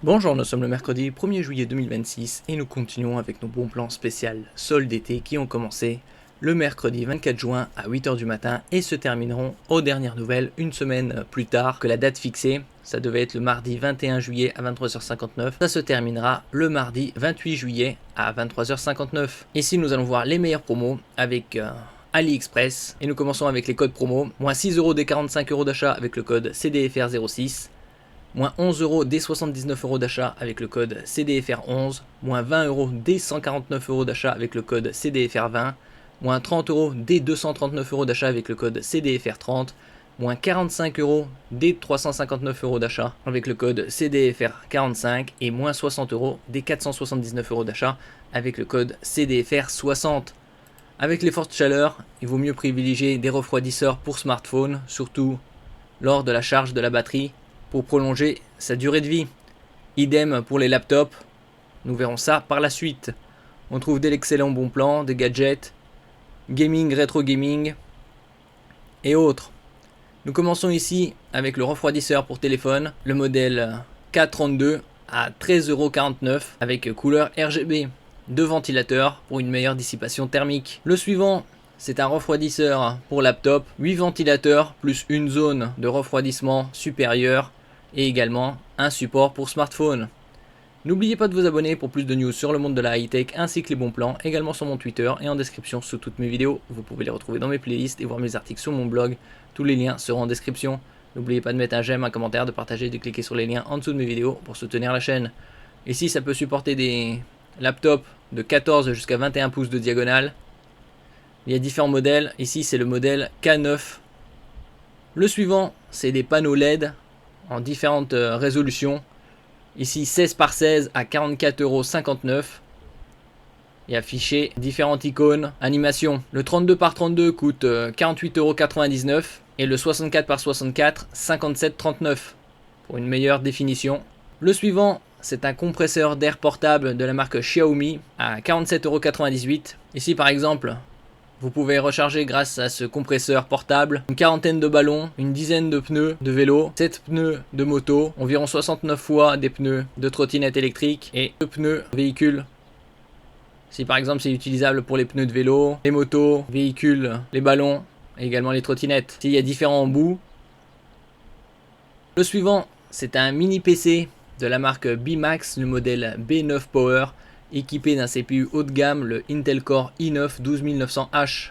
Bonjour, nous sommes le mercredi 1er juillet 2026 et nous continuons avec nos bons plans spécial soldes d'été qui ont commencé le mercredi 24 juin à 8h du matin et se termineront aux dernières nouvelles une semaine plus tard que la date fixée. Ça devait être le mardi 21 juillet à 23h59. Ça se terminera le mardi 28 juillet à 23h59. Ici, nous allons voir les meilleures promos avec AliExpress et nous commençons avec les codes promo. Moins 6 € des 45 € d'achat avec le code CDFR06. Moins 11 € des 79 € d'achat avec le code CDFR11, moins 20 € des 149 € d'achat avec le code CDFR20, moins 30 € des 239 € d'achat avec le code CDFR30, moins 45 € des 359 € d'achat avec le code CDFR45 et moins 60 € des 479 € d'achat avec le code CDFR60. Avec les fortes chaleurs, il vaut mieux privilégier des refroidisseurs pour smartphone, surtout lors de la charge de la batterie, pour prolonger sa durée de vie. Idem pour les laptops, nous verrons ça par la suite. On trouve de l'excellent bon plan, des gadgets, gaming, rétro gaming et autres. Nous commençons ici avec le refroidisseur pour téléphone, le modèle K32 à 13,49 € avec couleur RGB. 2 ventilateurs pour une meilleure dissipation thermique. Le suivant, c'est un refroidisseur pour laptop, 8 ventilateurs plus une zone de refroidissement supérieure et également un support pour smartphone. N'oubliez pas de vous abonner pour plus de news sur le monde de la high-tech ainsi que les bons plans, également sur mon Twitter et en description sous toutes mes vidéos. Vous pouvez les retrouver dans mes playlists et voir mes articles sur mon blog. Tous les liens seront en description. N'oubliez pas de mettre un j'aime, un commentaire, de partager et de cliquer sur les liens en dessous de mes vidéos pour soutenir la chaîne. Ici, ça peut supporter des laptops de 14 jusqu'à 21 pouces de diagonale. Il y a différents modèles. Ici, c'est le modèle K9. Le suivant, c'est des panneaux LED en différentes résolutions. Ici 16 par 16 à 44,59 € et affiché différentes icônes, animations. Le 32 par 32 coûte 48,99 € et le 64 par 64 57,39 € pour une meilleure définition. Le suivant, c'est un compresseur d'air portable de la marque Xiaomi à 47,98 €. Ici par exemple, vous pouvez recharger grâce à ce compresseur portable une quarantaine de ballons, une dizaine de pneus de vélo, 7 pneus de moto, environ 69 fois des pneus de trottinette électrique et 2 pneus véhicules. Si par exemple c'est utilisable pour les pneus de vélo, les motos, véhicules, les ballons et également les trottinettes. S'il y a différents embouts. Le suivant, c'est un mini PC de la marque Bimax, le modèle B9 Power, équipé d'un CPU haut de gamme, le Intel Core i9 12900H,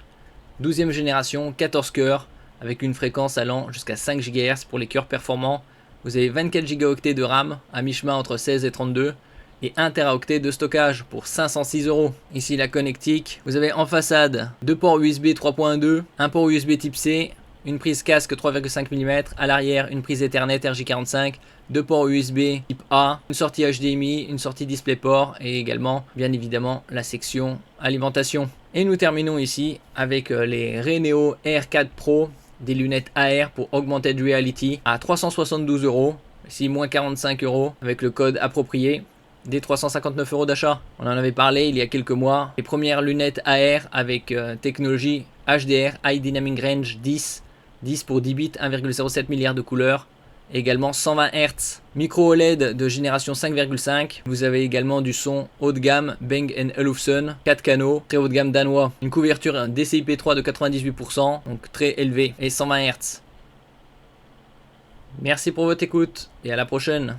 12e génération, 14 cœurs, avec une fréquence allant jusqu'à 5 GHz pour les cœurs performants. Vous avez 24 Go de RAM, à mi-chemin entre 16 et 32, et 1 TB de stockage pour 506 €. Ici la connectique, vous avez en façade 2 ports USB 3.2, un port USB type C, une prise casque 3,5 mm, à l'arrière une prise Ethernet RJ45, 2 ports USB type A, une sortie HDMI, une sortie DisplayPort et également bien évidemment la section alimentation. Et nous terminons ici avec les Reneo R4 Pro, des lunettes AR pour Augmented Reality à 372 €, ici moins 45 € avec le code approprié. Des 359 € d'achat. On en avait parlé il y a quelques mois. Les premières lunettes AR avec technologie HDR, High Dynamic Range 10. 10 pour 10 bits, 1,07 milliard de couleurs. Et également 120 Hz. Micro OLED de génération 5,5. Vous avez également du son haut de gamme Bang & Olufsen, 4 canaux, très haut de gamme danois. Une couverture DCI-P3 de 98%, donc très élevée, et 120 Hz. Merci pour votre écoute et à la prochaine.